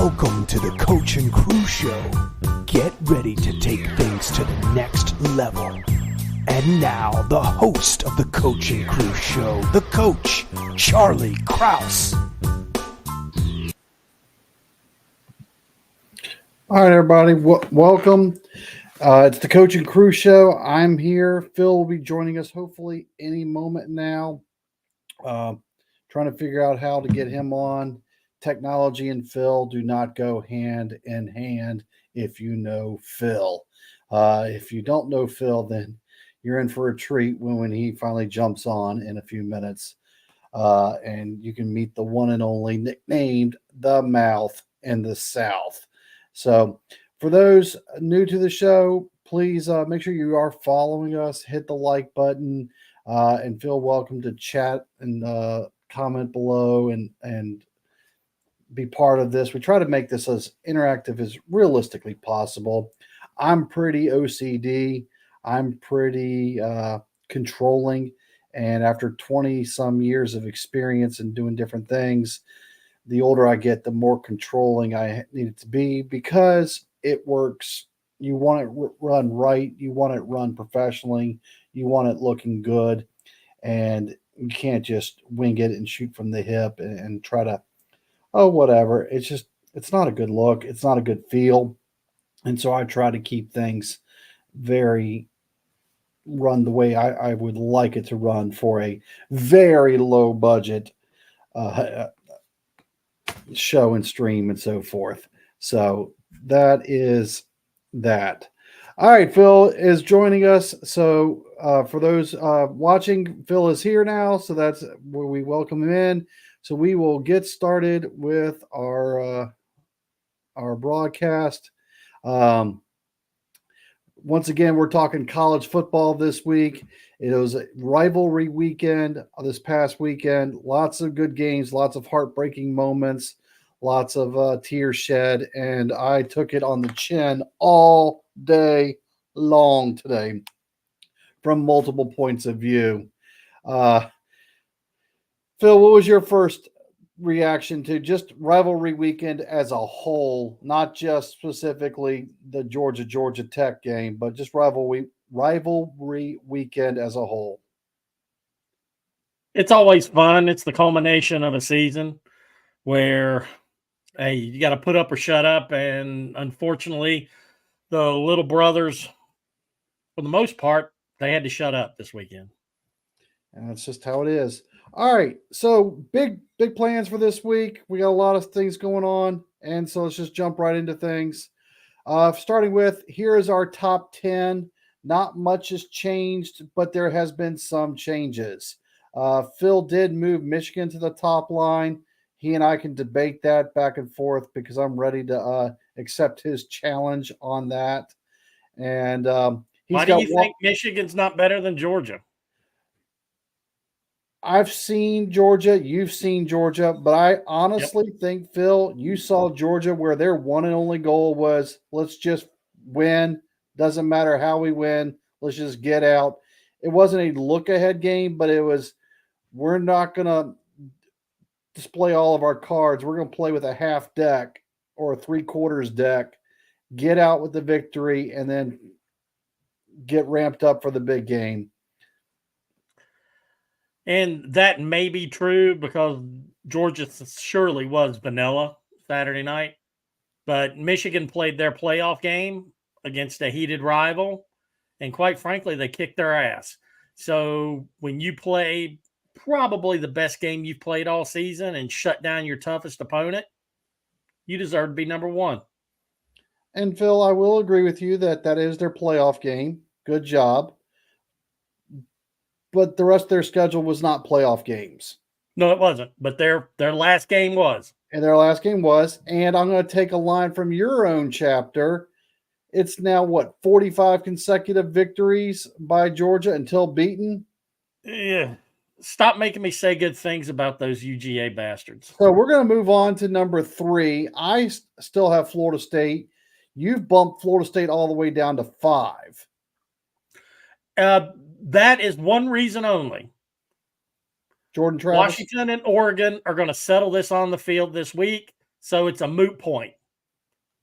Welcome to the Coach and Crew Show. Get ready to take things to the next level. And now, the host of the Coach and Crew Show, the coach, Charlie Krause. All right, everybody, welcome. It's the Coach and Crew Show. I'm here. Phil will be joining us hopefully any moment now. Trying to figure out how to get him on. Technology and Phil do not go hand in hand if you know Phil. If you don't know Phil, then you're in for a treat when he finally jumps on in a few minutes. And you can meet the one and only nicknamed The Mouth in the South. So for those new to the show, please make sure you are following us. Hit the like button and feel welcome to chat and comment below and be part of this. We try to make this as interactive as realistically possible. I'm pretty OCD. I'm pretty controlling. And after 20 some years of experience in doing different things, the older I get, the more controlling I need it to be because it works. You want it run right. You want it run professionally. You want it looking good. And you can't just wing it and shoot from the hip and try to, whatever. It's not a good look. It's not a good feel. And so I try to keep things very run the way I would like it to run for a very low budget show and stream and so forth. So that is that. All right, Phil is joining us. So for those watching, Phil is here now. So that's where we welcome him in. So we will get started with our broadcast. Once again, we're talking college football this week. It was a rivalry weekend this past weekend. Lots of good games, lots of heartbreaking moments, lots of tears shed, and I took it on the chin all day long today from multiple points of view. Phil, what was your first reaction to just rivalry weekend as a whole, not just specifically the Georgia Tech game, but just rivalry weekend as a whole? It's always fun. It's the culmination of a season where, hey, you got to put up or shut up. And unfortunately, the little brothers, for the most part, they had to shut up this weekend. And that's just how it is. All right. So big plans for this week. We got a lot of things going on. And so let's just jump right into things. Starting with, here is our top 10. Not much has changed, but there has been some changes. Phil did move Michigan to the top line. He and I can debate that back and forth because I'm ready to accept his challenge on that. And why do you think Michigan's not better than Georgia? I've seen Georgia. You've seen Georgia. But I honestly think, Phil, you saw Georgia where their one and only goal was, let's just win. Doesn't matter how we win. Let's just get out. It wasn't a look-ahead game, but it was, we're not going to display all of our cards. We're going to play with a half deck or a three-quarters deck, get out with the victory, and then get ramped up for the big game. And that may be true because Georgia surely was vanilla Saturday night. But Michigan played their playoff game against a heated rival. And quite frankly, they kicked their ass. So when you play probably the best game you've played all season and shut down your toughest opponent, you deserve to be number one. And Phil, I will agree with you that is their playoff game. Good job. But the rest of their schedule was not playoff games. No, it wasn't. But their last game was. And their last game was. And I'm going to take a line from your own chapter. It's now, 45 consecutive victories by Georgia until beaten? Yeah. Stop making me say good things about those UGA bastards. So we're going to move on to number 3. I still have Florida State. You've bumped Florida State all the way down to 5. That is one reason only. Jordan Travis. Washington and Oregon are going to settle this on the field this week. So it's a moot point.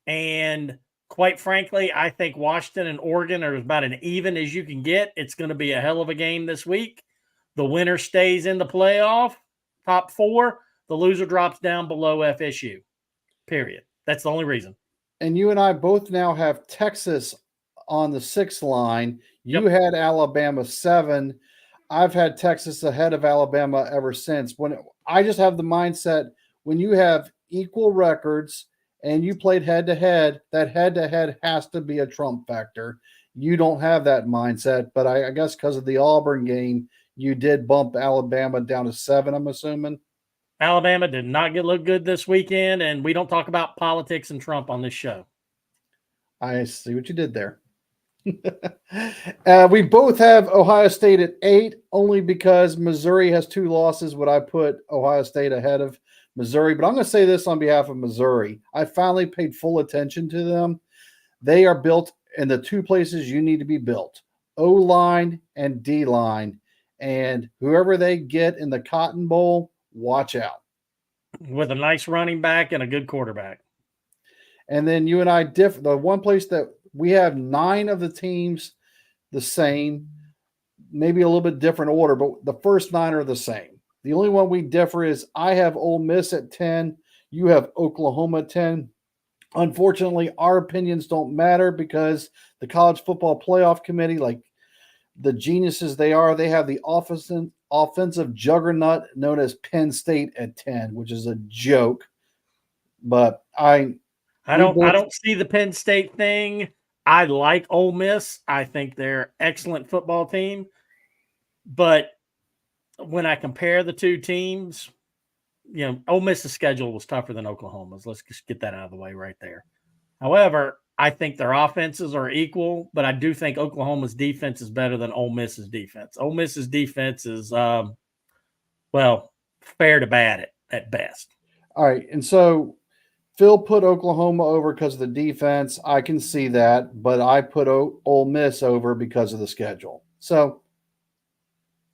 And quite frankly, I think Washington and Oregon are about as even as you can get. It's going to be a hell of a game this week. The winner stays in the playoff, top 4. The loser drops down below FSU, period. That's the only reason. And you and I both now have Texas on the 6th line. You Yep. had Alabama 7. I've had Texas ahead of Alabama ever since. I just have the mindset when you have equal records and you played head-to-head, that head-to-head has to be a trump factor. You don't have that mindset, but I guess because of the Auburn game, you did bump Alabama down to 7, I'm assuming. Alabama did not look good this weekend, and we don't talk about politics and Trump on this show. I see what you did there. We both have Ohio State at 8, only because Missouri has 2 losses. Would I put Ohio State ahead of Missouri? But I'm going to say this on behalf of Missouri. I finally paid full attention to them. They are built in the 2 places you need to be built, O-line and D-line. And whoever they get in the Cotton Bowl, watch out. With a nice running back and a good quarterback. And then you and I differ. The one place that we have 9 of the teams the same, maybe a little bit different order, but the first 9 are the same. The only one we differ is I have Ole Miss at 10. You have Oklahoma at 10. Unfortunately, our opinions don't matter because the College Football Playoff Committee, like the geniuses they are, they have the offensive juggernaut known as Penn State at 10, which is a joke. But I don't see the Penn State thing. I like Ole Miss. I think they're an excellent football team. But when I compare the 2 teams, Ole Miss's schedule was tougher than Oklahoma's. Let's just get that out of the way right there. However, I think their offenses are equal, but I do think Oklahoma's defense is better than Ole Miss's defense. Ole Miss's defense is, fair to bad at best. All right. And so Phil put Oklahoma over because of the defense. I can see that, but I put Ole Miss over because of the schedule. So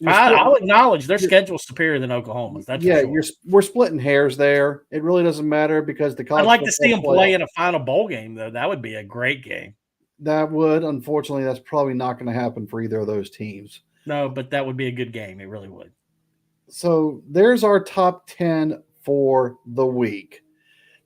I'll acknowledge their schedule is superior than Oklahoma's. That's for sure. We're splitting hairs there. It really doesn't matter because the college. I'd like to see them play in a final bowl game, though. That would be a great game. That would. Unfortunately, that's probably not going to happen for either of those teams. No, but that would be a good game. It really would. So there's our top 10 for the week.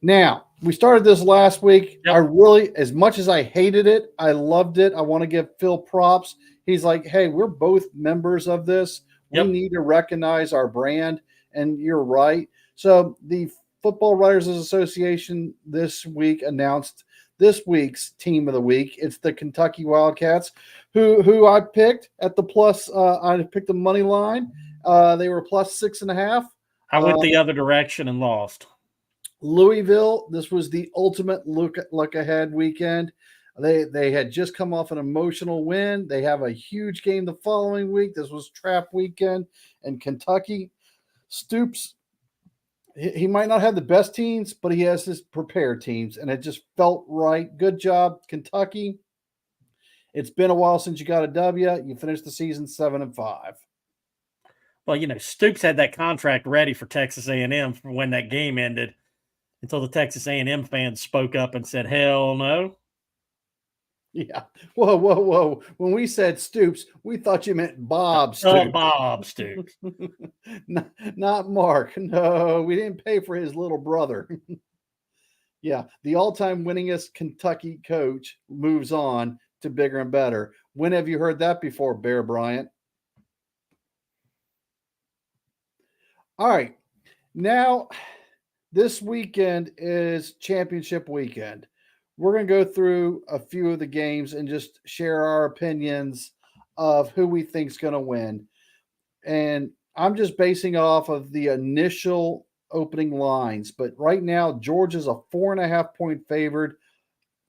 Now, we started this last week. Yep. I really, as much as I hated it, I loved it. I want to give Phil props. He's like, hey, we're both members of this. Yep. We need to recognize our brand. And you're right. So the Football Writers Association this week announced this week's team of the week. It's the Kentucky Wildcats, who I picked at the plus. I picked the money line. They were plus 6.5. I went the other direction and lost. Louisville, this was the ultimate look ahead weekend. They had just come off an emotional win. They have a huge game the following week. This was trap weekend. And Kentucky, Stoops, he might not have the best teams, but he has his prepared teams, and it just felt right. Good job, Kentucky. It's been a while since you got a W. You finished the season 7-5. Well, Stoops had that contract ready for Texas A&M for when that game ended, until the Texas A&M fans spoke up and said, hell no. Yeah. Whoa. When we said Stoops, we thought you meant Bob Stoops. Bob Stoops. Not Mark. No, we didn't pay for his little brother. Yeah. The all-time winningest Kentucky coach moves on to bigger and better. When have you heard that before, Bear Bryant? All right. Now, this weekend is championship weekend. We're going to go through a few of the games and just share our opinions of who we think is going to win. And I'm just basing off of the initial opening lines. But right now, Georgia's a 4.5-point favored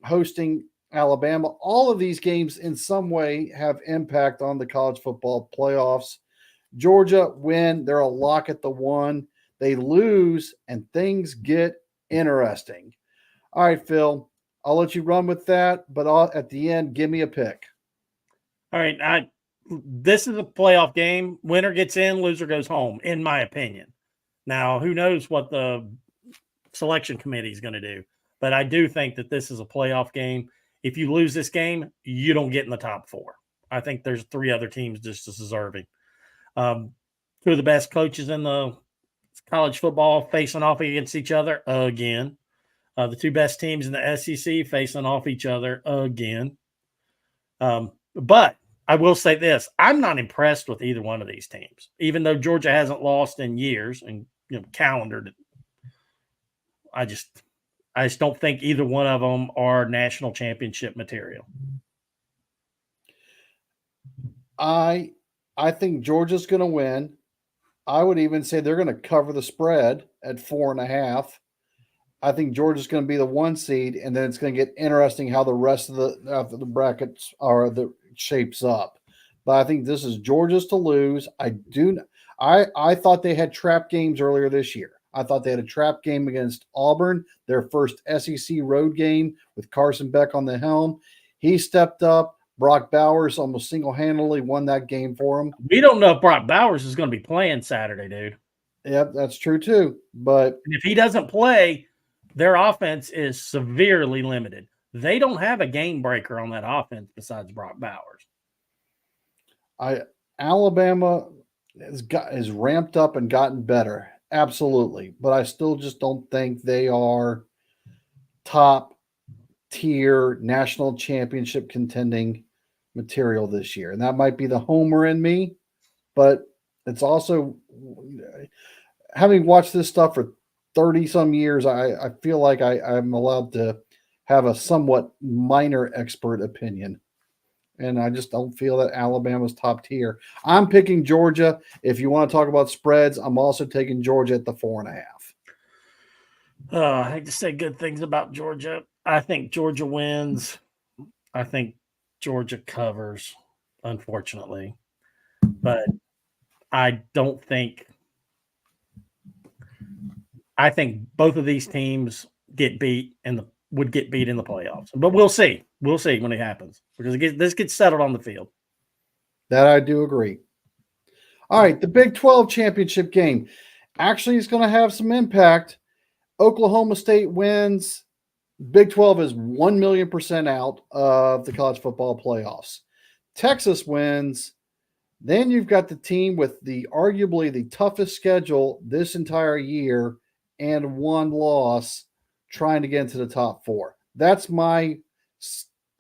hosting Alabama. All of these games in some way have impact on the college football playoffs. Georgia win. They're a lock at the 1. They lose, and things get interesting. All right, Phil, I'll let you run with that, but at the end, give me a pick. All right. This is a playoff game. Winner gets in, loser goes home, in my opinion. Now, who knows what the selection committee is going to do. But I do think that this is a playoff game. If you lose this game, you don't get in the top 4. I think there's 3 other teams just as deserving. 2 of the best coaches in the college football facing off against each other again. The 2 best teams in the SEC facing off each other again. But I will say this: I'm not impressed with either one of these teams, even though Georgia hasn't lost in years and calendared. I just don't think either one of them are national championship material. I think Georgia's going to win. I would even say they're going to cover the spread at 4.5. I think Georgia's going to be the 1 seed, and then it's going to get interesting how the rest of the brackets are the shapes up. But I think this is Georgia's to lose. I thought they had trap games earlier this year. I thought they had a trap game against Auburn, their first SEC road game with Carson Beck on the helm. He stepped up. Brock Bowers almost single-handedly won that game for him. We don't know if Brock Bowers is going to be playing Saturday, dude. Yep, that's true too. But if he doesn't play, their offense is severely limited. They don't have a game breaker on that offense besides Brock Bowers. Alabama has ramped up and gotten better. Absolutely. But I still just don't think they are top tier national championship contending material this year. And that might be the homer in me, but it's also, having watched this stuff for 30 some years, I feel like I'm allowed to have a somewhat minor expert opinion. And I just don't feel that Alabama's top tier. I'm picking Georgia. If you want to talk about spreads, I'm also taking Georgia at the 4.5. I hate to say good things about Georgia. I think Georgia wins. I think Georgia covers, unfortunately. But I think both of these teams get beat and would get beat in the playoffs. But we'll see. We'll see when it happens because this gets settled on the field. That I do agree. All right, the Big 12 championship game actually is going to have some impact. Oklahoma State wins. Big 12 is 1,000,000% out of the college football playoffs. Texas wins. Then you've got the team with arguably the toughest schedule this entire year and 1 loss trying to get into the top 4. That's my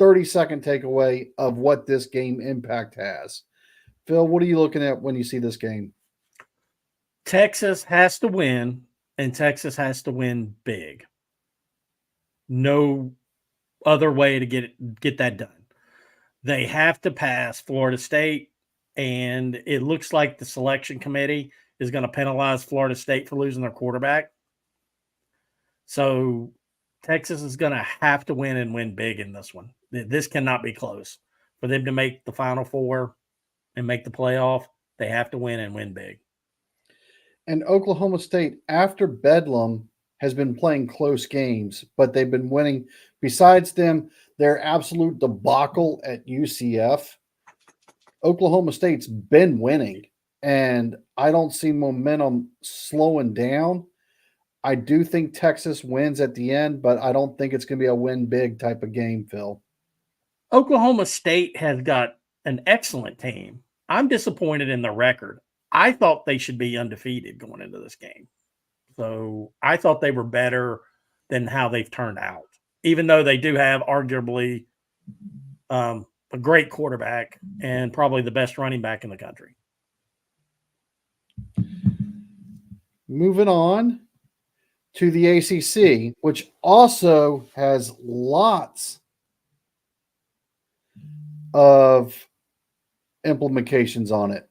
30-second takeaway of what this game impact has. Phil, what are you looking at when you see this game? Texas has to win, and Texas has to win big. No other way to get that done. They have to pass Florida State, and it looks like the selection committee is going to penalize Florida State for losing their quarterback. So Texas is going to have to win and win big in this one. This cannot be close. For them to make the Final Four and make the playoff, they have to win and win big. And Oklahoma State, after Bedlam, has been playing close games, but they've been winning. Besides them, their absolute debacle at UCF, Oklahoma State's been winning, and I don't see momentum slowing down. I do think Texas wins at the end, but I don't think it's going to be a win big type of game, Phil. Oklahoma State has got an excellent team. I'm disappointed in the record. I thought they should be undefeated going into this game. So I thought they were better than how they've turned out, even though they do have arguably a great quarterback and probably the best running back in the country. Moving on to the ACC, which also has lots of implications on it.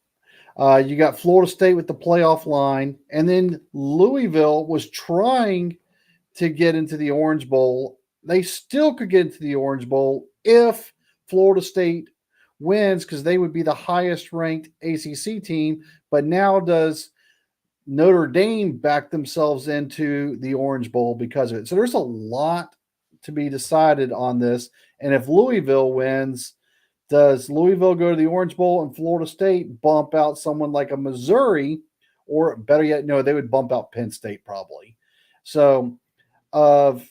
You got Florida State with the playoff line, and then Louisville was trying to get into the Orange Bowl. They still could get into the Orange Bowl if Florida State wins, because they would be the highest ranked ACC team. But now does Notre Dame back themselves into the Orange Bowl because of it? So there's a lot to be decided on this. And if Louisville wins, does Louisville go to the Orange Bowl and Florida State bump out someone like a Missouri, or better yet, no, they would bump out Penn State probably. So of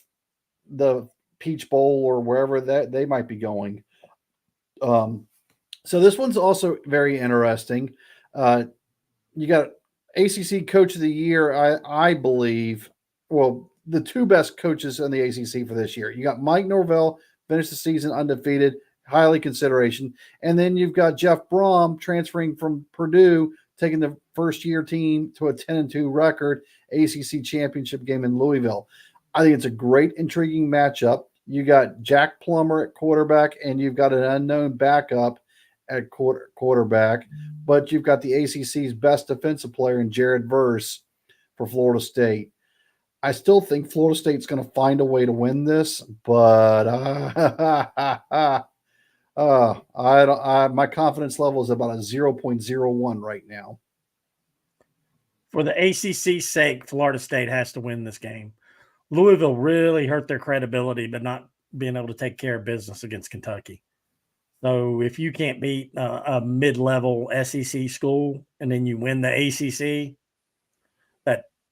the Peach Bowl or wherever that they might be going. So this one's also very interesting. You got ACC Coach of the Year, I believe. Well, the two best coaches in the ACC for this year. You got Mike Norvell, finished the season undefeated, highly consideration, and then you've got Jeff Brom transferring from Purdue, taking the first year team to a 10-2 record, ACC championship game in Louisville. I think it's a great, intriguing matchup. You got Jack Plummer at quarterback, and you've got an unknown backup at quarterback, but you've got the ACC's best defensive player in Jared Verse for Florida State. I still think Florida State's going to find a way to win this, but my confidence level is about a 0.01 right now. For the ACC's sake, Florida State has to win this game. Louisville really hurt their credibility, but not being able to take care of business against Kentucky. So if you can't beat a mid-level SEC school and then you win the ACC,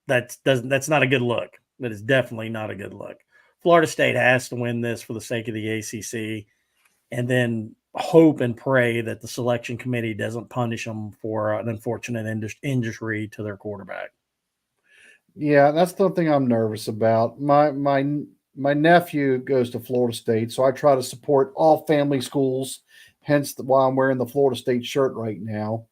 that's not a good look. That is definitely not a good look. Florida State has to win this for the sake of the ACC, and then hope and pray that the selection committee doesn't punish them for an unfortunate injury to their quarterback. Yeah, that's the thing I'm nervous about. My nephew goes to Florida State, so I try to support all family schools, hence why I'm wearing the Florida State shirt right now.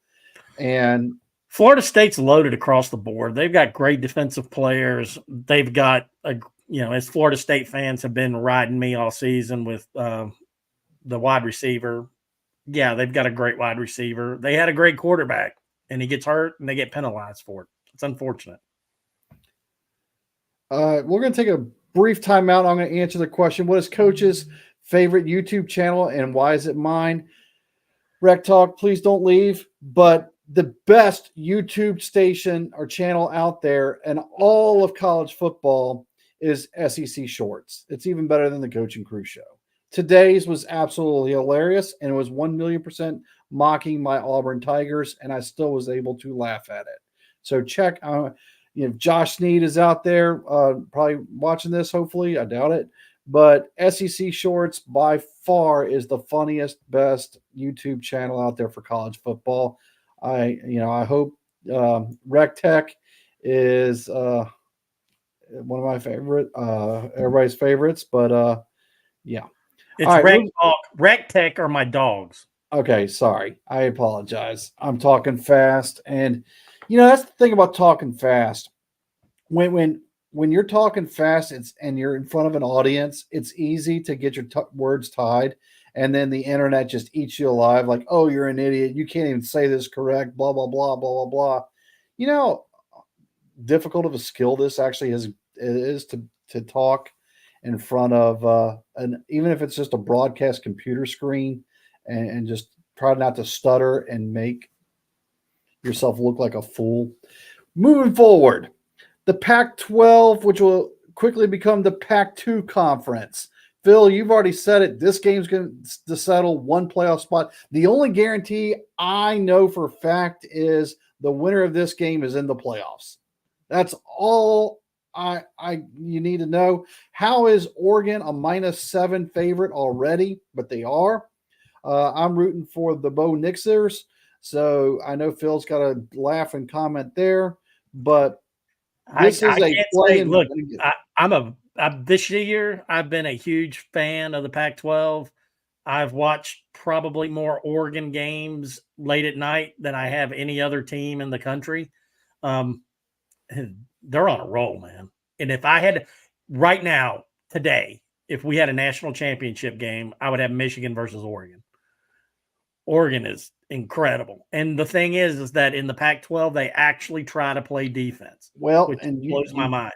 And Florida State's loaded across the board. They've got great defensive players. They've got, as Florida State fans have been riding me all season with the wide receiver. Yeah, they've got a great wide receiver. They had a great quarterback, and he gets hurt, and they get penalized for it. It's unfortunate. We're going to take a brief timeout. I'm going to answer the question: what is Coach's favorite YouTube channel, and why is it mine? Rec Talk, please don't leave. But the best YouTube station or channel out there and all of college football is SEC Shorts. It's even better than the Coaching Crew Show. Today's was absolutely hilarious, and it was 1,000,000% mocking my Auburn Tigers, and I still was able to laugh at it. So check out. Josh Snead is out there probably watching this, hopefully. I doubt it. But SEC Shorts by far is the funniest, best YouTube channel out there for college football. I hope Rec Tech is one of my favorite, everybody's favorites. But yeah. It's right, Rec Tech are my dogs. Okay, sorry. I apologize. I'm talking fast. And that's the thing about talking fast. When you're talking fast, and you're in front of an audience, it's easy to get your words tied, and then the internet just eats you alive. Like, oh, you're an idiot. You can't even say this correct. Blah blah blah blah blah blah. Difficult of a skill this actually is to talk in front of even if it's just a broadcast computer screen, and just try not to stutter and make yourself look like a fool. Moving forward, the Pac-12, which will quickly become the Pac-2 conference. Phil, you've already said it. This game's going to settle one playoff spot. The only guarantee I know for a fact is the winner of this game is in the playoffs. That's all you need to know. How is Oregon a -7 favorite already? But they are. I'm rooting for the Bo Nixers. So I know Phil's got a laugh and comment there, but this this year I've been a huge fan of the Pac-12. I've watched probably more Oregon games late at night than I have any other team in the country. They're on a roll, man. And if I had right now, today, if we had a national championship game, I would have Michigan versus Oregon. Oregon is incredible. And the thing is that in the Pac-12, they actually try to play defense. Well, which and blows my mind.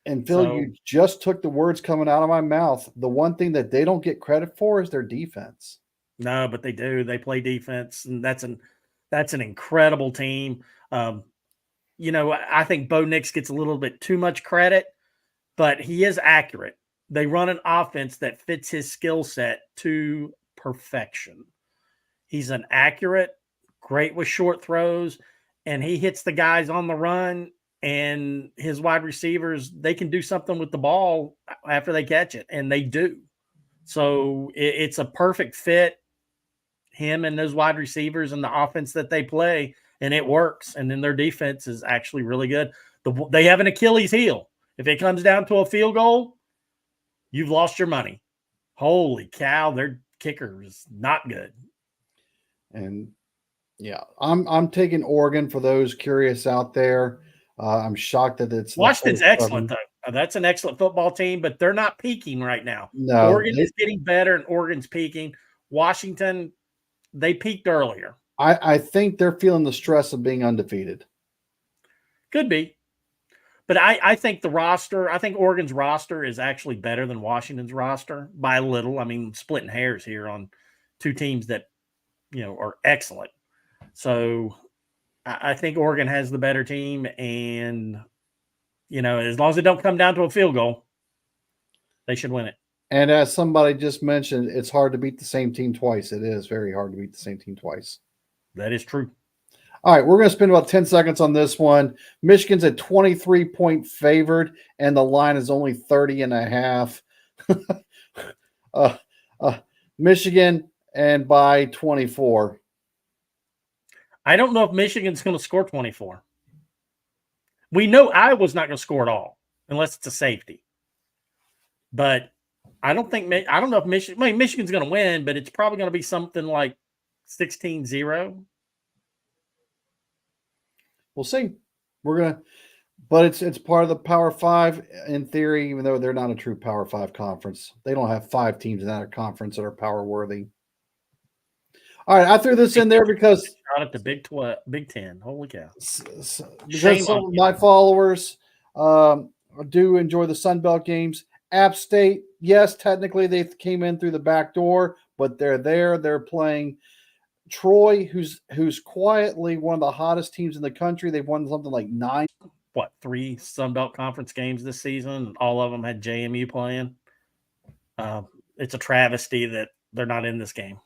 And Phil, you just took the words coming out of my mouth. The one thing that they don't get credit for is their defense. No, but they do. They play defense, and that's an incredible team. I think Bo Nix gets a little bit too much credit, but he is accurate. They run an offense that fits his skill set to perfection. He's an accurate, great with short throws, and he hits the guys on the run, and his wide receivers, they can do something with the ball after they catch it, and they do. So it's a perfect fit, him and those wide receivers and the offense that they play, and it works. And then their defense is actually really good. They have an Achilles heel. If it comes down to a field goal, you've lost your money. Holy cow, their kicker is not good. And yeah, I'm taking Oregon for those curious out there. I'm shocked that it's Washington's excellent, though. That's an excellent football team, but they're not peaking right now. No, Oregon is getting better, and Oregon's peaking. Washington, they peaked earlier. I think they're feeling the stress of being undefeated. Could be. But I think the roster, I think Oregon's roster is actually better than Washington's roster by a little. I mean, splitting hairs here on two teams that, are excellent. So I think Oregon has the better team. And, as long as it don't come down to a field goal, they should win it. And as somebody just mentioned, it's hard to beat the same team twice. It is very hard to beat the same team twice. That is true. All right, we're going to spend about 10 seconds on this one. Michigan's a 23-point favored, and the line is only 30.5. Michigan, and by 24. I don't know if Michigan's going to score 24. We know Iowa's not going to score at all unless it's a safety. But I don't know if Michigan's going to win, but it's probably going to be something like 16-0. We'll see. But it's part of the Power 5 in theory, even though they're not a true Power 5 conference. They don't have 5 teams in that conference that are power worthy. All right, I threw this in there because out at the Big 10. Holy cow! Because some of my followers do enjoy the Sun Belt games. App State, yes, technically they came in through the back door, but they're there. They're playing Troy, who's quietly one of the hottest teams in the country. They've won something like 3 Sun Belt Conference games this season. All of them had JMU playing. It's a travesty that they're not in this game.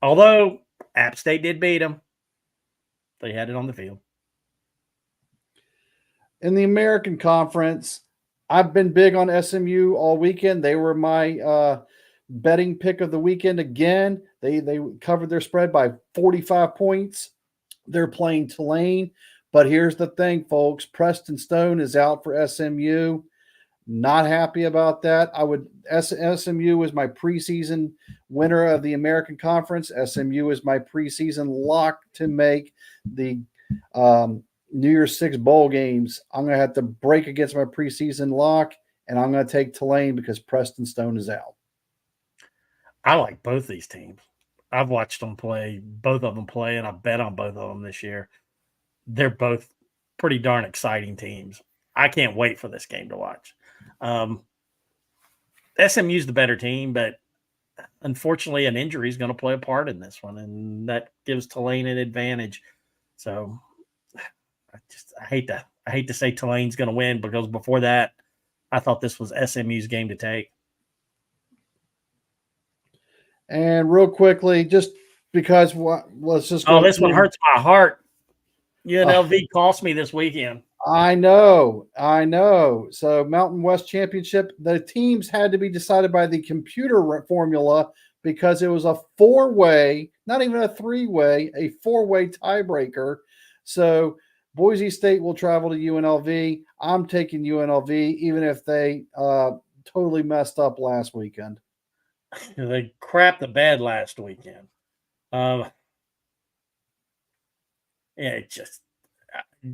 Although App State did beat them. They had it on the field. In the American Conference, I've been big on SMU all weekend. They were my betting pick of the weekend again. They covered their spread by 45 points. They're playing Tulane. But here's the thing, folks. Preston Stone is out for SMU. Not happy about that. SMU was my preseason winner of the American Conference. SMU is my preseason lock to make the New Year's Six bowl games. I'm going to have to break against my preseason lock, and I'm going to take Tulane because Preston Stone is out. I like both these teams. I've watched both of them play, and I bet on both of them this year. They're both pretty darn exciting teams. I can't wait for this game to watch. SMU's the better team, but unfortunately an injury is going to play a part in this one, and that gives Tulane an advantage. So I hate to say Tulane's going to win, because before that I thought this was SMU's game to take. And real quickly, just because let's just go. This one hurts my heart. UNLV cost me this weekend. I know. So Mountain West Championship, the teams had to be decided by the computer formula because it was a 4-way, not even a 3-way, a 4-way tiebreaker. So Boise State will travel to UNLV. I'm taking UNLV, even if they totally messed up last weekend. They crapped the bed last weekend. It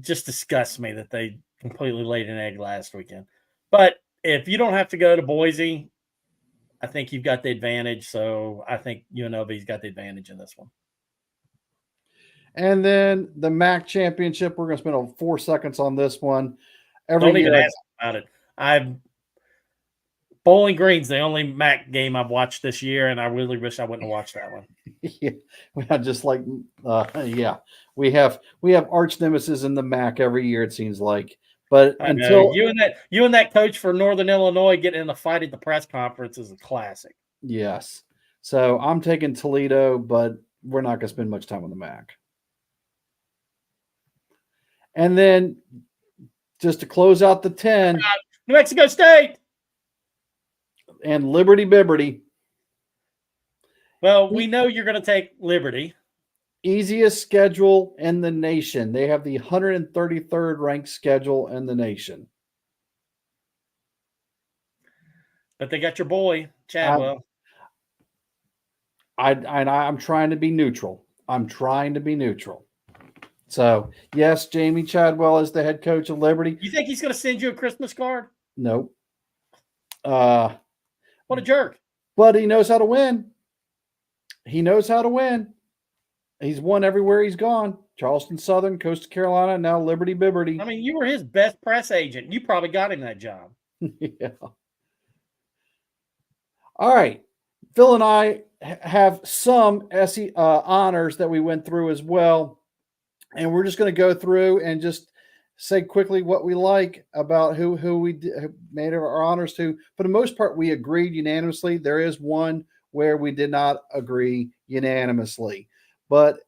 just disgusts me that they completely laid an egg last weekend. But if you don't have to go to Boise, I think you've got the advantage. So I think UNLV's got the advantage in this one. And then the MAC championship, we're going to spend 4 seconds on this one. Don't even ask about it. Bowling Green's the only MAC game I've watched this year, and I really wish I wouldn't have watched that one. Yeah, just like we have arch nemesis in the MAC every year, it seems like. But until you and that coach for Northern Illinois getting in a fight at the press conference is a classic. Yes. So I'm taking Toledo, but we're not going to spend much time on the MAC. And then just to close out the 10. New Mexico State. And Liberty Bibberty. Well, we know you're going to take Liberty. Easiest schedule in the nation. They have the 133rd ranked schedule in the nation. But they got your boy, Chadwell. I'm trying to be neutral. So, yes, Jamie Chadwell is the head coach of Liberty. You think he's going to send you a Christmas card? Nope. What a jerk. But he knows how to win. He's won everywhere he's gone. Charleston Southern, Coastal Carolina, now Liberty Bibberty. I mean, you were his best press agent. You probably got him that job. Yeah. All right. Phil and I have some honors that we went through as well. And we're just going to go through and just say quickly what we like about who we made our honors to. For the most part, we agreed unanimously. There is one where we did not agree unanimously. But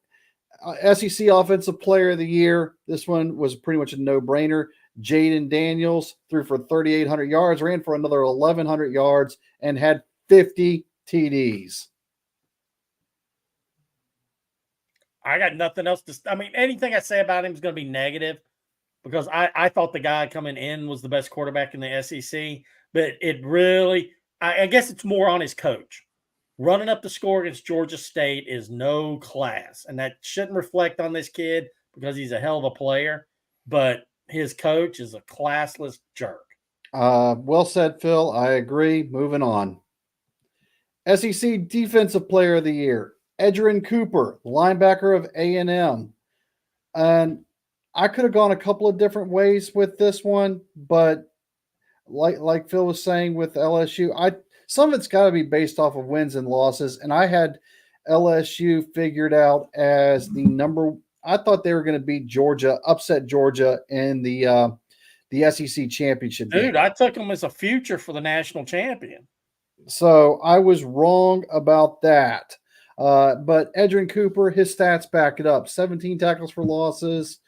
SEC Offensive Player of the Year, this one was pretty much a no-brainer. Jaden Daniels threw for 3,800 yards, ran for another 1,100 yards, and had 50 TDs. I got nothing else to – I mean, anything I say about him is going to be negative because I thought the guy coming in was the best quarterback in the SEC, but it really – I guess it's more on his coach. Running up the score against Georgia State is no class, and that shouldn't reflect on this kid because he's a hell of a player, but his coach is a classless jerk. Well said, Phil. I agree. Moving on. SEC Defensive Player of the Year, Edgerrin Cooper, linebacker of A&M. And I could have gone a couple of different ways with this one, but like Phil was saying with LSU, some of it's got to be based off of wins and losses. And I had LSU figured out as the number. I thought they were going to beat Georgia, upset Georgia in the SEC championship game. Dude, I took them as a future for the national champion. So I was wrong about that. But Edgerrin Cooper, his stats back it up. 17 tackles for losses.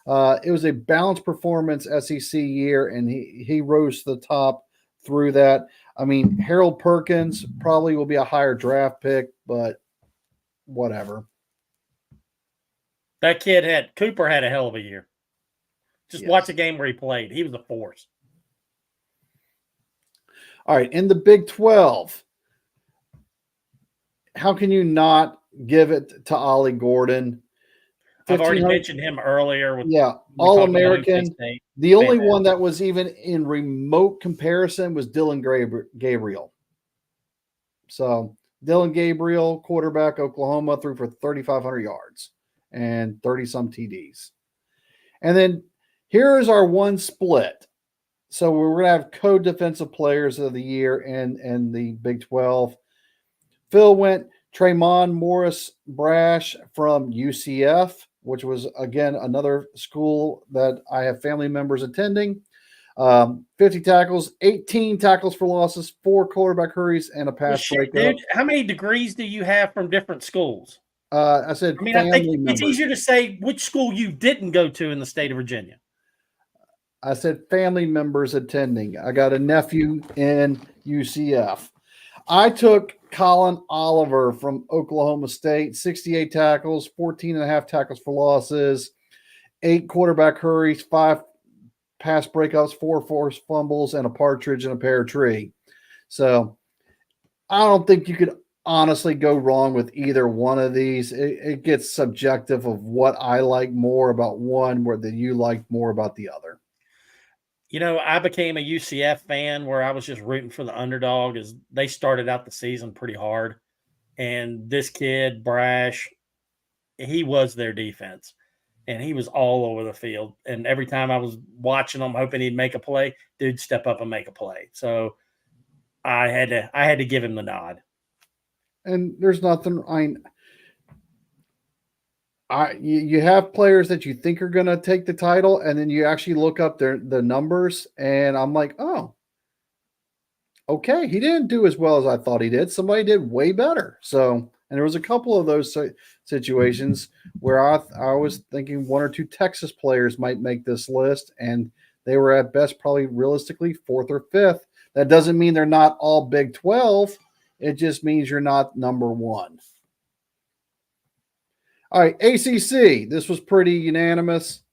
It was a balanced performance SEC year, and he rose to the top through that. I mean, Harold Perkins probably will be a higher draft pick, but whatever. That Cooper had a hell of a year. Just watch a game where he played. He was a force. All right, in the Big 12, how can you not give it to Ollie Gordon? I've already mentioned him earlier. All-American. The only one that was even in remote comparison was Dylan Gabriel. So Dylan Gabriel, quarterback, Oklahoma, threw for 3,500 yards and 30-some TDs. And then here is our one split. So we're going to have co-defensive players of the year in the Big 12. Phil went Tremont Morris Brash from UCF, which was, again, another school that I have family members attending. 50 tackles, 18 tackles for losses, 4 quarterback hurries, and a pass breakup. Dude, how many degrees do you have from different schools? I said I think it's easier to say which school you didn't go to in the state of Virginia. I said family members attending. I got a nephew in UCF. I took Colin Oliver from Oklahoma State, 68 tackles, 14 and a half tackles for losses, 8 quarterback hurries, 5 pass breakups, 4 forced fumbles, and a partridge in a pear tree. So I don't think you could honestly go wrong with either one of these. It gets subjective of what I like more about one, where that you like more about the other. You know, I became a UCF fan where I was just rooting for the underdog as they started out the season pretty hard. And this kid, Brash, he was their defense. And he was all over the field. And every time I was watching him, hoping he'd make a play, dude, step up and make a play. So I had to give him the nod. And there's nothing. You have players that you think are going to take the title, and then you actually look up the numbers, and I'm like, oh, okay, he didn't do as well as I thought he did. Somebody did way better. So, and there was a couple of those situations where I was thinking 1 or 2 Texas players might make this list, and They were at best probably realistically fourth or fifth. That doesn't mean they're not all Big 12. It just means you're not number one. All right, ACC. This was pretty unanimous.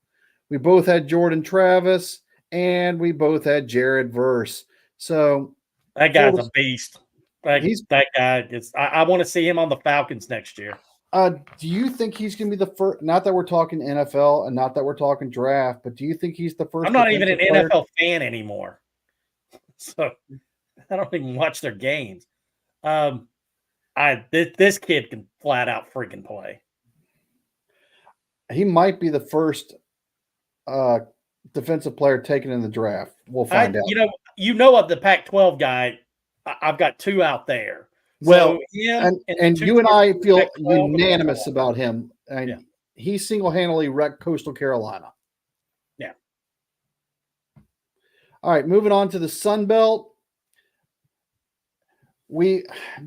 We both had Jordan Travis, and we both had Jared Verse. So that guy's a beast. That guy is. I want to see him on the Falcons next year. Do you think he's going to be the first? Not that we're talking NFL and not that we're talking draft, but do you think he's the first? I'm not even an NFL fan anymore, so I don't even watch their games. This kid can flat out freaking play. He might be the first defensive player taken in the draft. We'll find out. You know of the Pac-12 guy. I've got two out there. Well, so him and you and I feel unanimous about him. And he single-handedly wrecked Coastal Carolina. Yeah. All right, moving on to the Sun Belt.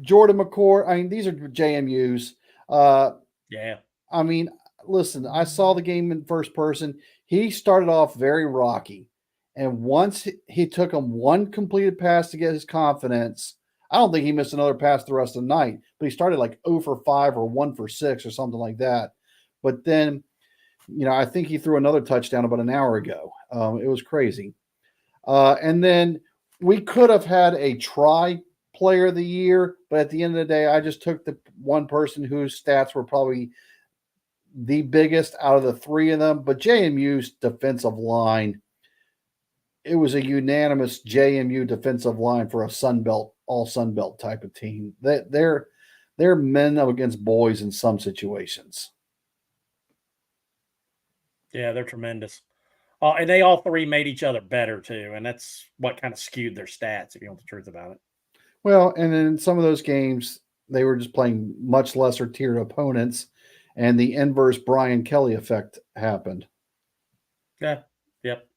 Jordan McCord, I mean, these are JMUs. Yeah. I mean, listen, I saw the game in first person. He started off very rocky. And once he took him one completed pass to get his confidence, I don't think he missed another pass the rest of the night, but he started like 0 for 5 or 1 for 6 or something like that. But then, I think he threw another touchdown about an hour ago. It was crazy. And then we could have had a try player of the year, but at the end of the day, I just took the one person whose stats were probably the biggest out of the three of them. But JMU's defensive line, it was a unanimous JMU defensive line for a Sun Belt, all Sun Belt type of team. They're men against boys in some situations. Yeah, they're tremendous. And they all three made each other better too, and that's what kind of skewed their stats, if you want the truth about it. Well, and in some of those games, they were just playing much lesser tiered opponents, and the inverse Brian Kelly effect happened. Yeah. Yep.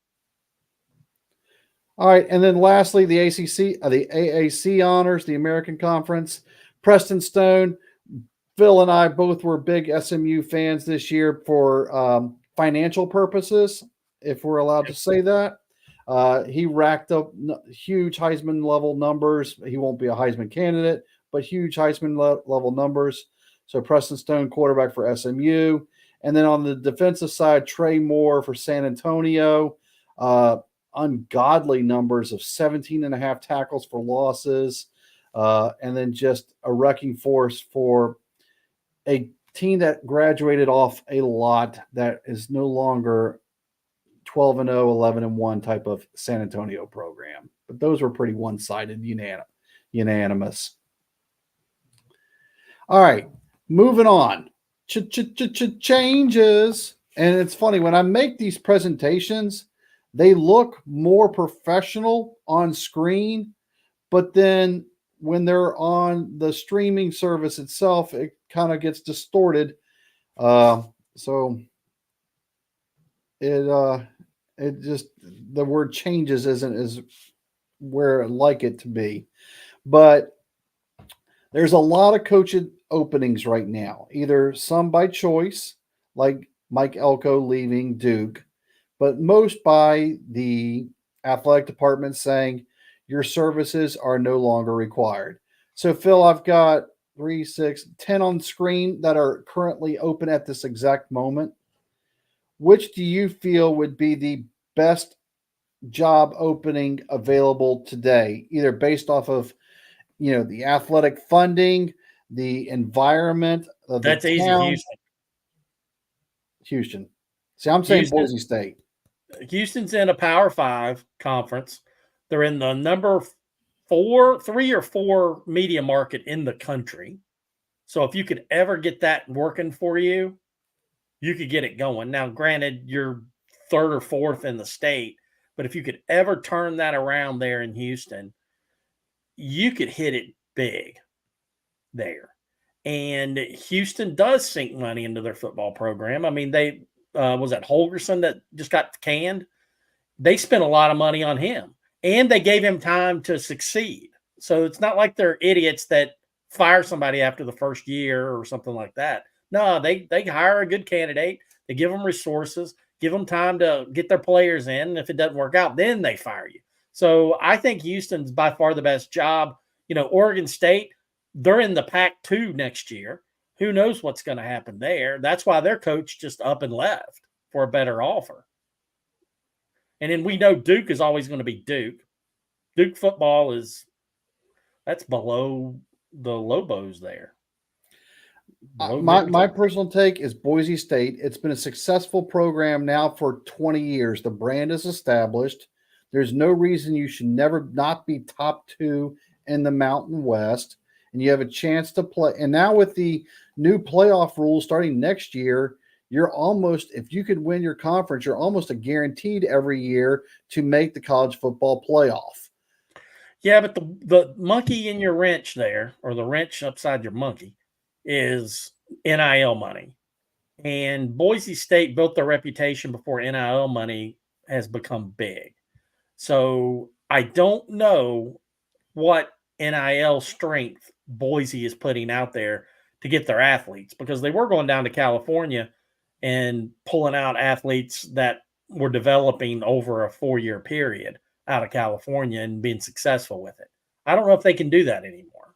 All right, and then lastly, the AAC honors, the American Conference. Preston Stone, Phil and I both were big SMU fans this year for financial purposes, if we're allowed to say that. He racked up huge Heisman level numbers. He won't be a Heisman candidate, but huge Heisman level numbers. So Preston Stone, quarterback for SMU. And then on the defensive side, Trey Moore for San Antonio. Ungodly numbers of 17 and a half tackles for losses. And then just a wrecking force for a team that graduated off a lot that is no longer 12-0, 11-1 type of San Antonio program. But those were pretty one-sided, unanimous. All right, moving on. Changes. And it's funny, when I make these presentations, they look more professional on screen, but then when they're on the streaming service itself, it kind of gets distorted. So it just, the word changes isn't as where I'd like it to be. But there's a lot of coaching openings right now, either some by choice, like Mike Elko leaving Duke, but most by the athletic department saying your services are no longer required. So, Phil, I've got 3, 6, 10 on screen that are currently open at this exact moment. Which do you feel would be the best job opening available today, either based off of, the athletic funding, the environment of the That's town? easy, Houston. See, I'm saying Boise State. Houston's in a Power 5 conference. They're in the number 3 or 4 media market in the country. So if you could ever get that working for you, you could get it going. Now, granted, you're 3rd or 4th in the state, but if you could ever turn that around there in Houston, you could hit it big there. And Houston does sink money into their football program. I mean, they was that Holgerson that just got canned? They spent a lot of money on him, and they gave him time to succeed. So it's not like they're idiots that fire somebody after the first year or something like that. No, they hire a good candidate. They give them resources, give them time to get their players in. And if it doesn't work out, then they fire you. So I think Houston's by far the best job. Oregon State, they're in the Pac-2 next year. Who knows what's going to happen there? That's why their coach just up and left for a better offer. And then we know Duke is always going to be Duke. Duke football that's below the Lobos there. My personal take is Boise State. It's been a successful program now for 20 years. The brand is established. There's no reason you should never not be top 2 in the Mountain West. And you have a chance to play. And now with the new playoff rules starting next year, you're almost, if you could win your conference, you're almost a guaranteed every year to make the college football playoff. Yeah, but the monkey in your wrench there, or the wrench upside your monkey, is NIL money. And Boise State built their reputation before NIL money has become big. So I don't know what NIL strength Boise is putting out there to get their athletes, because they were going down to California and pulling out athletes that were developing over a 4-year period out of California and being successful with it. I don't know if they can do that anymore.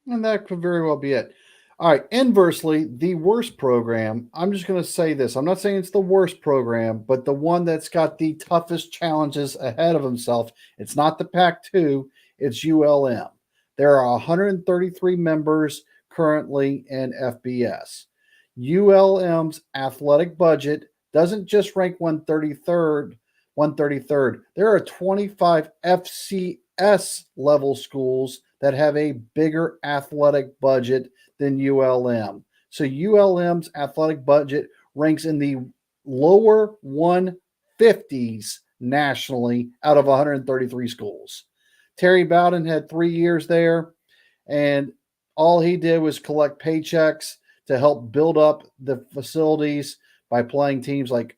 And that could very well be it. All right. Inversely, the worst program, I'm just going to say this. I'm not saying it's the worst program, but the one that's got the toughest challenges ahead of himself. It's not the Pac-2. It's ULM. There are 133 members currently in FBS. ULM's athletic budget doesn't just rank 133rd. There are 25 FCS level schools that have a bigger athletic budget than ULM. So ULM's athletic budget ranks in the lower 150s nationally out of 133 schools. Terry Bowden had 3 years there, and all he did was collect paychecks to help build up the facilities by playing teams like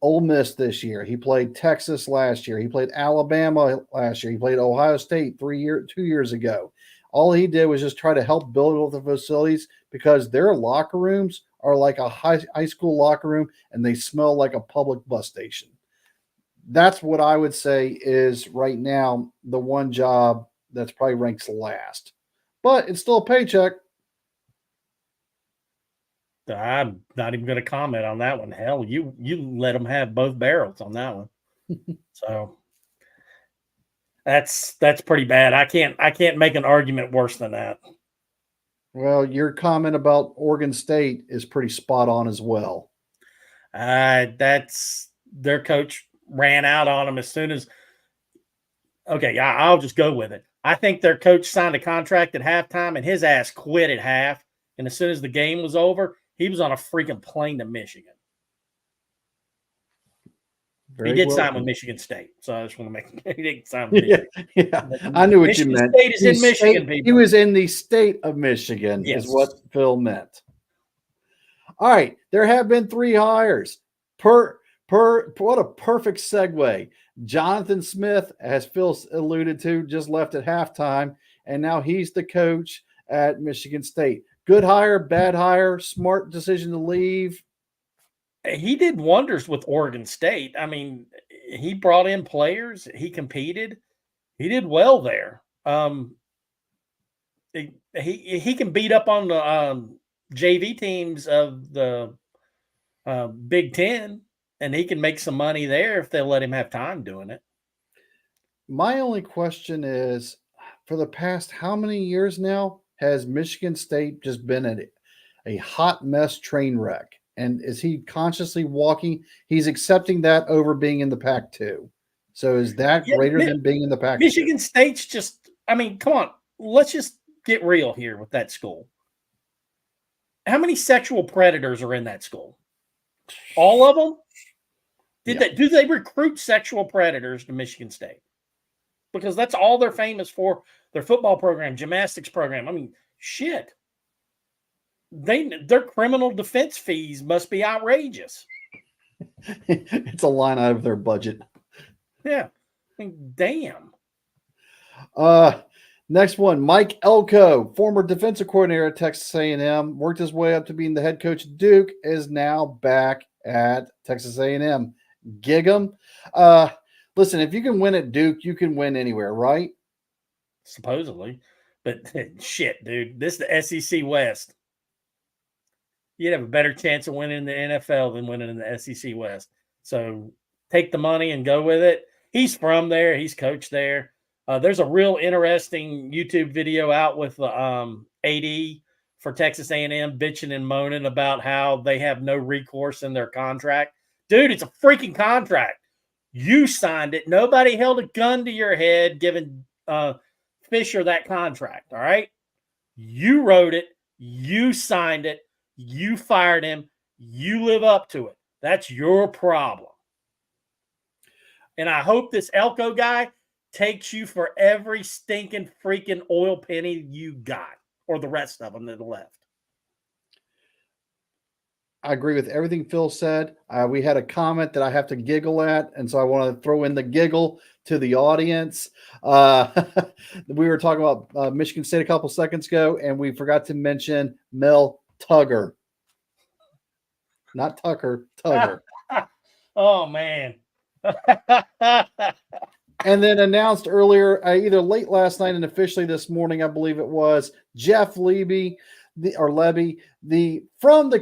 Ole Miss this year. He played Texas last year. He played Alabama last year. He played Ohio State 2 years ago. All he did was just try to help build up the facilities, because their locker rooms are like a high school locker room, and they smell like a public bus station. That's what I would say is right now the one job that's probably ranks last. But it's still a paycheck. I'm not even going to comment on that one. Hell, you let them have both barrels on that one. So that's pretty bad. I can't make an argument worse than that. Well, your comment about Oregon State is pretty spot on as well. That's their coach ran out on them as soon as. Okay, I'll just go with it. I think their coach signed a contract at halftime, and his ass quit at half. And as soon as the game was over, he was on a freaking plane to Michigan. He did sign with Michigan State, so I just want to make he didn't sign with Michigan. Yeah. I knew what you meant. State is in Michigan, people. He was in the state of Michigan, is what Phil meant. All right, there have been 3 hires. What a perfect segue. Jonathan Smith, as Phil alluded to, just left at halftime, and now he's the coach at Michigan State. Good hire, bad hire, smart decision to leave. He did wonders with Oregon State. I mean, he brought in players. He competed. He did well there. He can beat up on the JV teams of the Big Ten, and he can make some money there if they'll let him have time doing it. My only question is, for the past how many years now has Michigan State just been a hot mess train wreck? And is he consciously walking? He's accepting that over being in the Pac-2. So is that greater than being in the Pac-2? Michigan State's just, I mean, come on. Let's just get real here with that school. How many sexual predators are in that school? All of them? Do they recruit sexual predators to Michigan State? Because that's all they're famous for. Their football program, gymnastics program. I mean, shit. Their criminal defense fees must be outrageous. It's a line out of their budget. Yeah. I mean, damn. Next one, Mike Elko, former defensive coordinator at Texas A&M, worked his way up to being the head coach at Duke, is now back at Texas A&M. Gig 'em. Listen, if you can win at Duke, you can win anywhere, right? Supposedly. But shit, dude, this is the SEC West. You'd have a better chance of winning in the NFL than winning in the SEC West. So take the money and go with it. He's from there. He's coached there. There's a real interesting YouTube video out with the AD for Texas A&M bitching and moaning about how they have no recourse in their contract. Dude, it's a freaking contract. You signed it. Nobody held a gun to your head giving Fisher that contract, all right? You wrote it. You signed it. You fired him. You live up to it. That's your problem. And I hope this Elko guy takes you for every stinking freaking oil penny you got, or the rest of them that are left. I agree with everything Phil said. We had a comment that I have to giggle at, and so I want to throw in the giggle to the audience. We were talking about Michigan State a couple seconds ago, and we forgot to mention Mel Tugger. Not Tucker, Tugger. Oh, man. And then announced earlier, either late last night and officially this morning, I believe it was, Jeff Levy, from the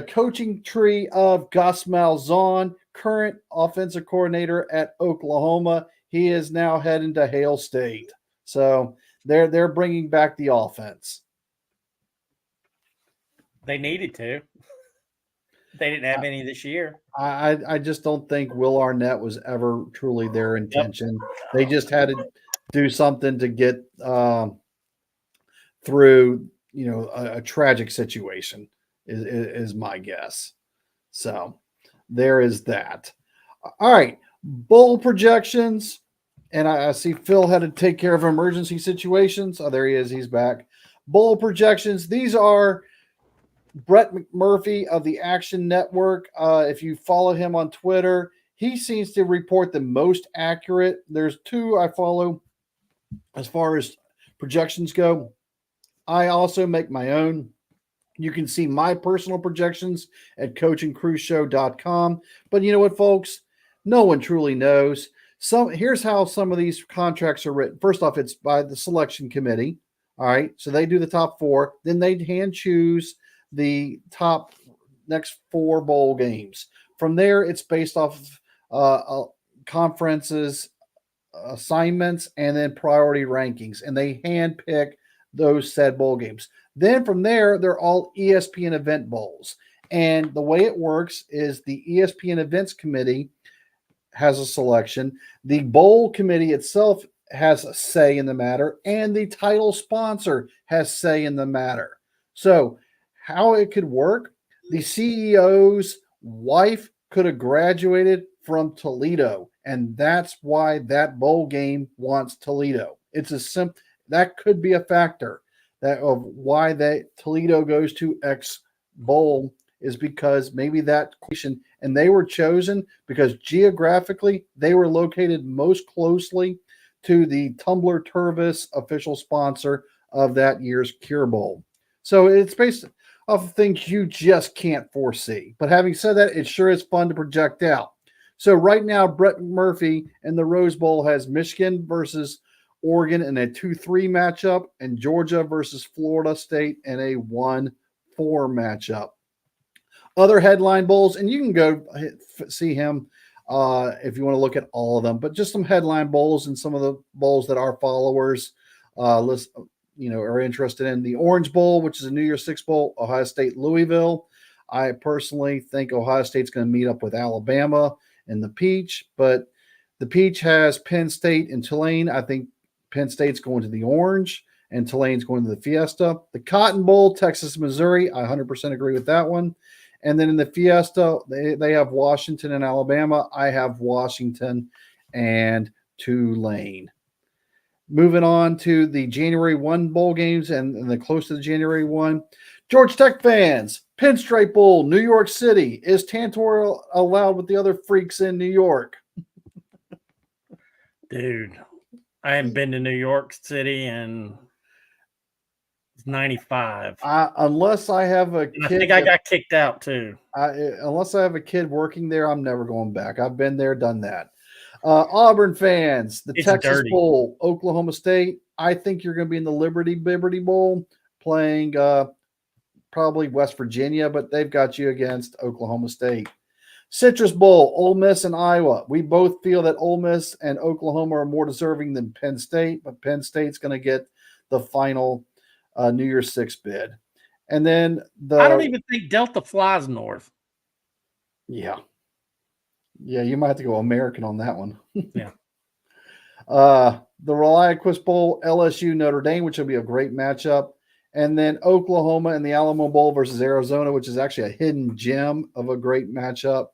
coaching tree of Gus Malzahn, current offensive coordinator at Oklahoma. He is now heading to Hail State. So they're bringing back the offense. They needed to. They didn't have any this year. I just don't think Will Arnett was ever truly their intention. Yep. They just had to do something to get through, a tragic situation is my guess. So there is that. All right. Bowl projections. And I see Phil had to take care of emergency situations. Oh, there he is. He's back. Bowl projections. These are Brett McMurphy of the Action Network. If you follow him on Twitter, he seems to report the most accurate. There's two I follow as far as projections go. I also make my own. You can see my personal projections at coachandcruiseshow.com. But you know what, folks? No one truly knows. Here's how some of these contracts are written. First off, it's by the selection committee. All right. So they do the top four. Then they hand choose the top next four bowl games. From there, it's based off of conferences, assignments, and then priority rankings. And they hand pick those said bowl games. Then from there, they're all ESPN event bowls. And the way it works is the ESPN events committee has a selection. The bowl committee itself has a say in the matter, and the title sponsor has say in the matter. So how it could work, the CEO's wife could have graduated from Toledo, and that's why that bowl game wants Toledo. It's a simple, that could be a factor that of why that Toledo goes to X bowl is because maybe that question, and they were chosen because geographically they were located most closely to the Tumbler Tervis official sponsor of that year's Cure Bowl. So it's based off of things you just can't foresee. But having said that, it sure is fun to project out. So right now, Brett Murphy in the Rose Bowl has Michigan versus Oregon in a 2-3 matchup, and Georgia versus Florida State in a 1-4 matchup. Other headline bowls, and you can go see him if you want to look at all of them, but just some headline bowls and some of the bowls that our followers are interested in. The Orange Bowl, which is a New Year's Six bowl, Ohio State, Louisville. I personally think Ohio State's going to meet up with Alabama in the Peach, but the Peach has Penn State and Tulane. I think Penn State's going to the Orange and Tulane's going to the Fiesta. The Cotton Bowl, Texas, Missouri. I 100% agree with that one. And then in the Fiesta, they have Washington and Alabama. I have Washington and Tulane. Moving on to the January 1 bowl games and the close to the January 1. Georgia Tech fans, Pinstripe Bowl, New York City. Is Tantor allowed with the other freaks in New York? Dude, I haven't been to New York City in It's 95. Unless I have a And I kid, think I got kicked out too. unless I have a kid working there, I'm never going back. I've been there, done that. Auburn fans, the It's Texas dirty. Bowl, Oklahoma State. I think you're going to be in the Liberty Bowl playing probably West Virginia, but they've got you against Oklahoma State. Citrus Bowl, Ole Miss and Iowa. We both feel that Ole Miss and Oklahoma are more deserving than Penn State, but Penn State's going to get the final New Year's Six bid. And then I don't even think Delta flies north. Yeah, you might have to go American on that one. Yeah. The ReliaQuest Bowl, LSU, Notre Dame, which will be a great matchup. And then Oklahoma and the Alamo Bowl versus Arizona, which is actually a hidden gem of a great matchup.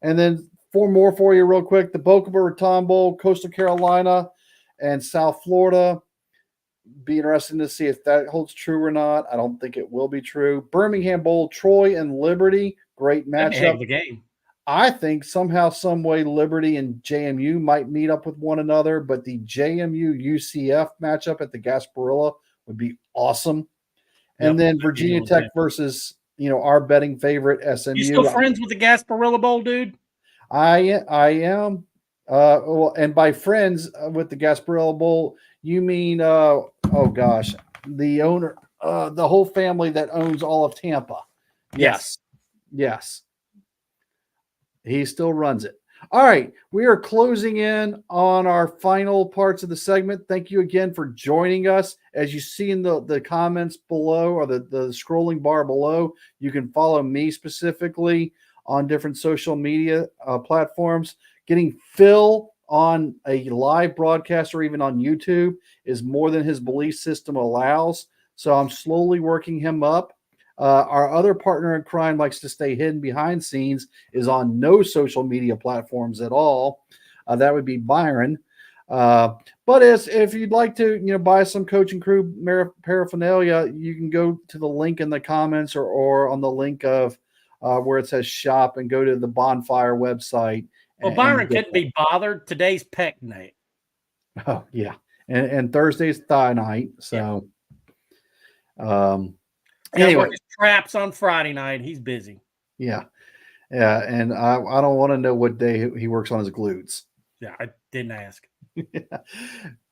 And then four more for you real quick. The Boca Raton Bowl, Coastal Carolina and South Florida. Be interesting to see if that holds true or not. I don't think it will be true. Birmingham Bowl, Troy and Liberty. Great matchup. The game. I think somehow, some way, Liberty and JMU might meet up with one another, but the JMU UCF matchup at the Gasparilla would be awesome. And then Virginia Tech versus, our betting favorite SMU. You still friends with the Gasparilla Bowl, dude? I am. Well, and by friends with the Gasparilla Bowl, you mean the owner, the whole family that owns all of Tampa. Yes. He still runs it. All right. We are closing in on our final parts of the segment. Thank you again for joining us. As you see in the comments below, or the scrolling bar below, you can follow me specifically on different social media platforms. Getting Phil on a live broadcast or even on YouTube is more than his belief system allows. So I'm slowly working him up. Our other partner in crime likes to stay hidden behind scenes, is on no social media platforms at all. That would be Byron. But if you'd like to, buy some Coaching Crew paraphernalia, you can go to the link in the comments or on the link of where it says shop and go to the Bonfire website. Well, Byron couldn't be bothered. Today's pec night. Oh, yeah. And Thursday's thigh night. So, anyway, work his traps on Friday night. He's busy. Yeah. And I don't want to know what day he works on his glutes. Yeah, I didn't ask.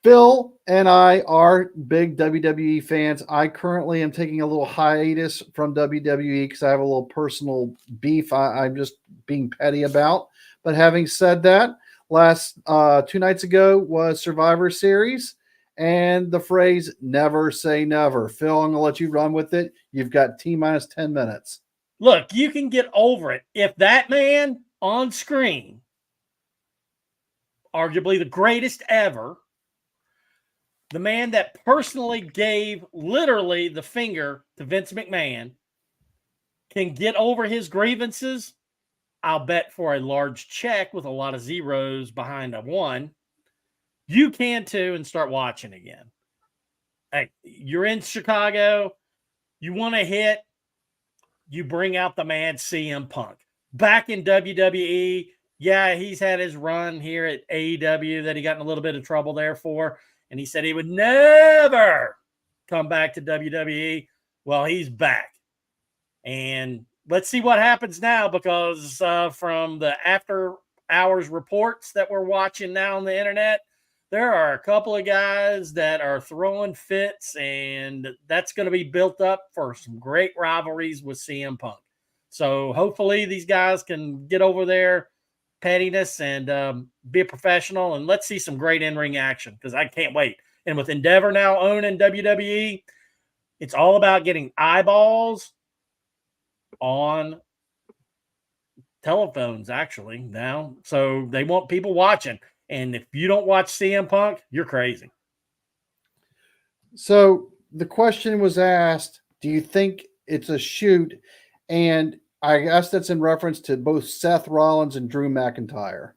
Phil and I are big WWE fans. I currently am taking a little hiatus from WWE because I have a little personal beef I'm just being petty about. But having said that, last 2 nights ago was Survivor Series. And the phrase, never say never. Phil, I'm going to let you run with it. You've got T-minus 10 minutes. Look, you can get over it. If that man on screen, arguably the greatest ever, the man that personally gave literally the finger to Vince McMahon, can get over his grievances, I'll bet for a large check with a lot of zeros behind a 1. You can too, and start watching again. Hey, you're in Chicago. You want to hit, you bring out the mad CM Punk. Back in WWE, yeah, he's had his run here at AEW that he got in a little bit of trouble there for, and he said he would never come back to WWE. Well, he's back. And let's see what happens now, because from the after hours reports that we're watching now on the internet, there are a couple of guys that are throwing fits, and that's going to be built up for some great rivalries with CM Punk. So hopefully these guys can get over their pettiness and be a professional, and let's see some great in-ring action, because I can't wait. And with Endeavor now owning WWE, it's all about getting eyeballs on telephones actually now. So they want people watching. And if you don't watch CM Punk, you're crazy. So the question was asked, do you think it's a shoot? And I guess that's in reference to both Seth Rollins and Drew McIntyre.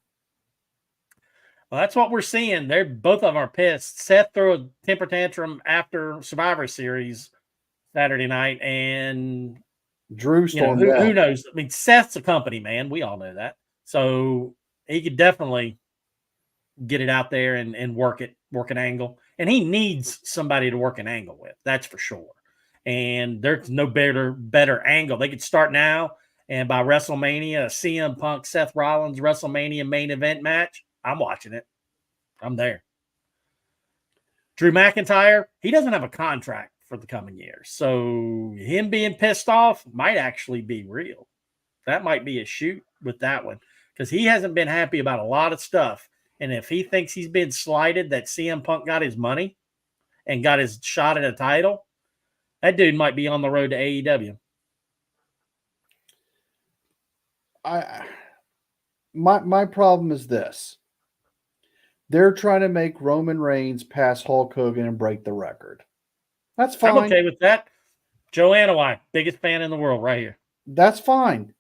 Well, that's what we're seeing. They're both of them are pissed. Seth threw a temper tantrum after Survivor Series Saturday night, and Drew stormed out. Who knows? I mean, Seth's a company man. We all know that. So he could definitely get it out there and work an angle. And he needs somebody to work an angle with. That's for sure. and there's no better angle. They could start now, and by WrestleMania, a CM Punk Seth Rollins WrestleMania main event match, I'm watching it. I'm there. Drew McIntyre, he doesn't have a contract for the coming years, so him being pissed off might actually be real. That might be a shoot with that one, because he hasn't been happy about a lot of stuff. And if he thinks he's been slighted that CM Punk got his money and got his shot at a title, that dude might be on the road to AEW. My problem is this. They're trying to make Roman Reigns pass Hulk Hogan and break the record. That's fine. I'm okay with that. Joe Anoa'i, biggest fan in the world right here. That's fine.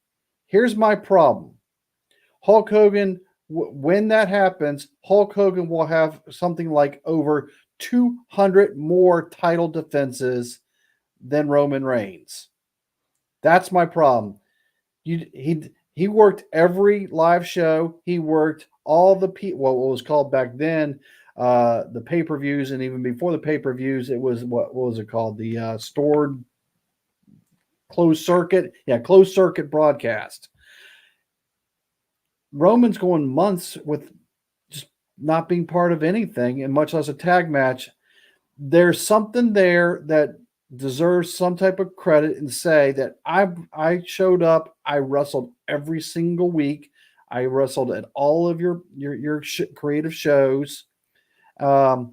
Here's my problem. Hulk Hogan, when that happens, Hulk Hogan will have something like over 200 more title defenses than Roman Reigns. That's my problem. He worked every live show. He worked all the what was called back then the pay-per-views, and even before the pay-per-views, it was what was it called? The stored closed circuit. Yeah, closed circuit broadcast. Roman's going months with just not being part of anything, and much less a tag match. There's something there that deserves some type of credit and say that I showed up. I wrestled every single week. I wrestled at all of your creative shows. I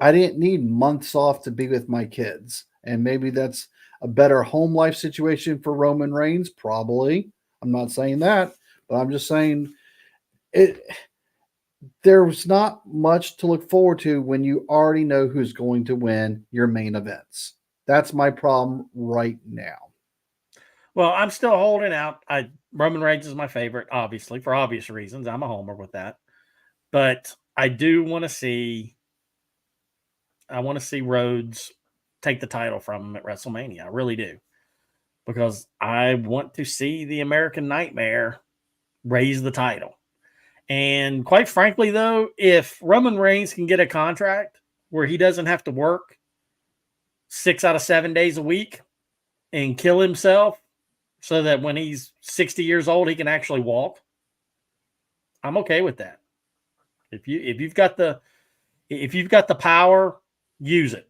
didn't need months off to be with my kids, and maybe that's a better home life situation for Roman Reigns. Probably. I'm not saying that, but I'm just saying there's not much to look forward to when you already know who's going to win your main events. That's my problem right now. Well, I'm still holding out. Roman Reigns is my favorite, obviously, for obvious reasons. I'm a homer with that. But I do want to see Rhodes take the title from him at WrestleMania. I really do. Because I want to see the American Nightmare raise the title. And quite frankly, though, if Roman Reigns can get a contract where he doesn't have to work 6 out of 7 days a week and kill himself so that when he's 60 years old, he can actually walk, I'm okay with that. If you've got the power, use it.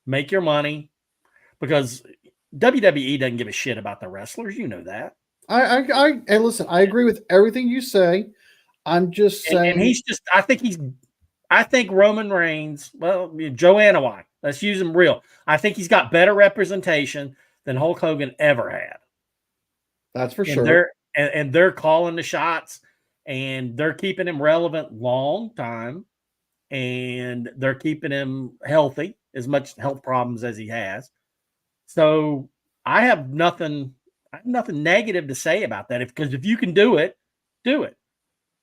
Make your money, because WWE doesn't give a shit about the wrestlers. You know that. And listen, I agree with everything you say. I'm just saying, and he's just. I think Roman Reigns. Well, Joe Anoa'i. Let's use him real. I think he's got better representation than Hulk Hogan ever had. That's for sure. They're calling the shots, and they're keeping him relevant long time, and they're keeping him healthy, as much health problems as he has. So I have nothing negative to say about that. Because if you can do it, do it.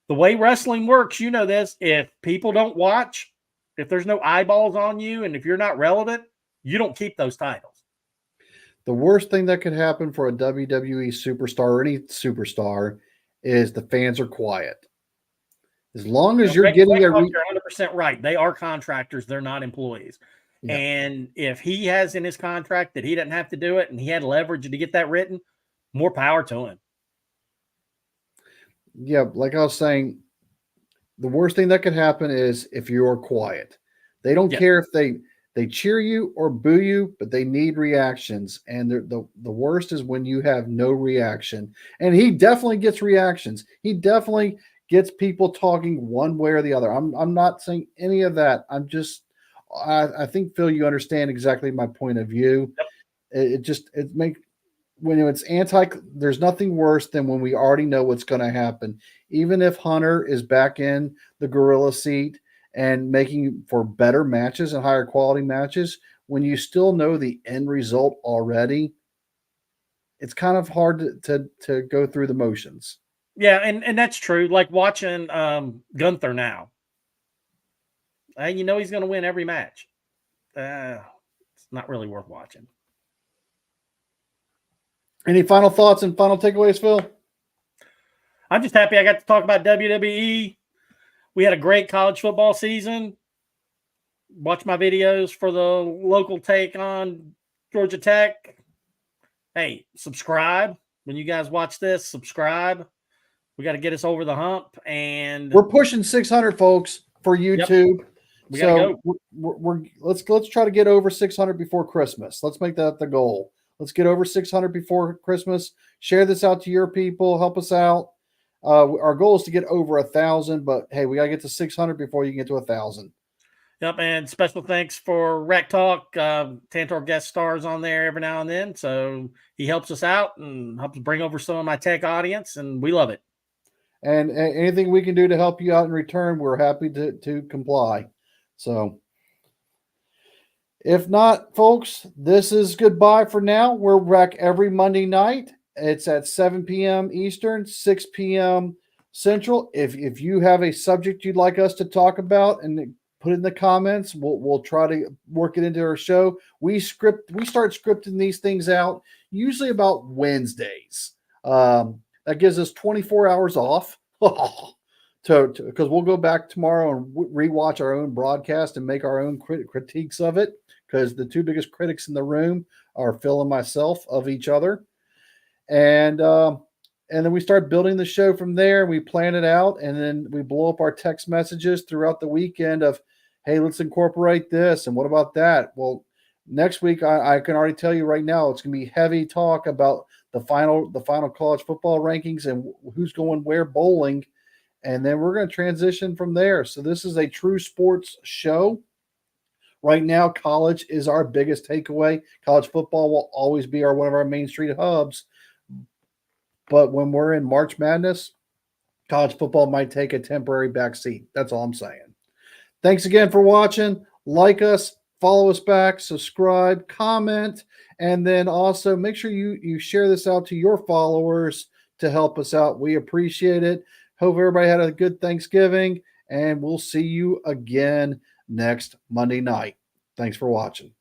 The way wrestling works, you know this. If people don't watch, if there's no eyeballs on you, and if you're not relevant, you don't keep those titles. The worst thing that could happen for a WWE superstar or any superstar is the fans are quiet. As long as you're getting you're 100% right. They are contractors. They're not employees. Yeah. And if he has in his contract that he doesn't have to do it, and he had leverage to get that written, more power to him. Yeah, like I was saying, the worst thing that could happen is if you're quiet. They don't care if they cheer you or boo you, but they need reactions. And the worst is when you have no reaction. And he definitely gets reactions. He definitely gets people talking one way or the other. I'm not saying any of that. I think, Phil, you understand exactly my point of view. Yep. When it's there's nothing worse than when we already know what's going to happen. Even if Hunter is back in the gorilla seat and making for better matches and higher quality matches, when you still know the end result already, it's kind of hard to go through the motions. Yeah, and that's true. Like watching Gunther now. You know he's going to win every match. It's not really worth watching. Any final thoughts and final takeaways, Phil? I'm just happy I got to talk about WWE. We had a great college football season. watch my videos for the local take on Georgia Tech. Hey, subscribe. When you guys watch this, subscribe. We got to get us over the hump, and we're pushing 600 folks for YouTube. Yep. We gotta go. Let's try to get over 600 before Christmas. Let's make that the goal. Let's get over 600 before Christmas. Share this out to your people. Help us out. Our goal is to get over 1,000, but hey, we gotta get to 600 before you can get to 1,000. Yep, and special thanks for Rec Talk. Tantor guest stars on there every now and then, so he helps us out and helps bring over some of my tech audience, and we love it. And anything we can do to help you out in return, we're happy to comply. So if not, folks, this is goodbye for now. We're back every Monday night. It's at 7 p.m. Eastern, 6 p.m. Central. If you have a subject you'd like us to talk about, and put it in the comments, we'll try to work it into our show. We start scripting these things out usually about Wednesdays. That gives us 24 hours off. Because we'll go back tomorrow and rewatch our own broadcast and make our own critiques of it, because the two biggest critics in the room are Phil and myself of each other. And then we start building the show from there. We plan it out, and then we blow up our text messages throughout the weekend of, hey, let's incorporate this, and what about that? Well, next week, I can already tell you right now, it's going to be heavy talk about the final college football rankings and who's going where bowling. And then we're going to transition from there. So this is a true sports show. Right now, college is our biggest takeaway. College football will always be one of our Main Street hubs. But when we're in March Madness, college football might take a temporary backseat. That's all I'm saying. Thanks again for watching. Like us, follow us back, subscribe, comment, and then also make sure you share this out to your followers to help us out. We appreciate it. Hope everybody had a good Thanksgiving, and we'll see you again next Monday night. Thanks for watching.